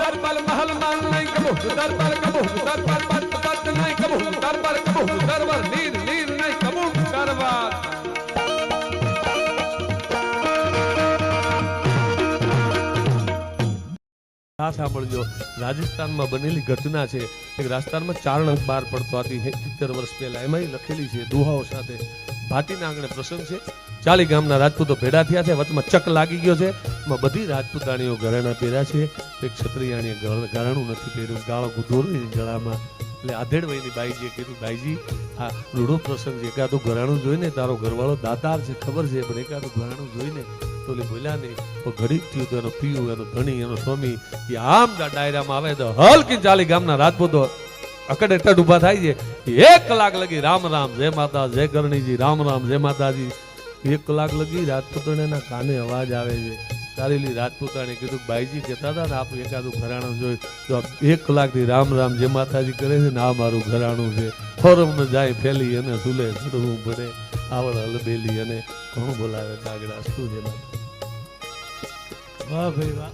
દરબાર મહલ માલ નહીં કબો દરબાર કબો દરબાર પત નહીં કબો દરબાર કબો દરબાર નીર નીર નહીં કબો દરબાર આ સાંભળજો રાજસ્થાનમાં બનેલી ઘટના છે એક રાજસ્થાનમાં ચારણ બહાર પડતો હતી 70 વર્ષ પહેલા એમાં લખેલી છે દુહાઓ સાથે ભાટીના આંગણે પ્રસંગ છે 40 ગામના રાજપૂતો ભેડા થયા છે વચમાં ચક લાગી ગયો છે એમાં બધી રાજપૂતાણીઓ ઘરેણા પહેર્યા છે એક ક્ષત્રિયાણીએ ઘરેણું નથી પહેર્યું ગાળો ગુધોરી ગળામાં એટલે આધેડભાઈની બાઈજીએ કીધું બાઈજી આ રૂડો પ્રસંગ છે એકાદું ઘરેણું જોઈને તારો ઘરવાળો દાતાર છે ખબર છે પણ એકાદું ઘરેણું જોઈને તો બોલ્યા નહીં તો ઘડીક થયું તો એનો પીયું એનો ધણી એનો સ્વામી એ આમ ડાયરામાં આવે તો હલકી 40 ગામના રાજપૂતો અકડ અકડ ઉભા થાય છે 1 કલાક લગી રામ રામ જય માતા જય કરણીજી રામ રામ જય માતાજી 1 કલાક લગી રાજપૂતોના કાને અવાજ આવે છે ચારેલી રાજપૂતાણે કીધું બાઈજી કહેતા હતા ને આપણું એકાદું ઘરાણું જોઈ તો 1 કલાકથી રામ રામ જય માતાજી કરે છે ને આ મારું ઘરાણું છે ફોરમ જાય ફેલી અને સુલે ચડવું પડે આવડ હલબેલી અને ઘણું બોલાવે કાગડા શું છે વાહ ભાઈ વાહ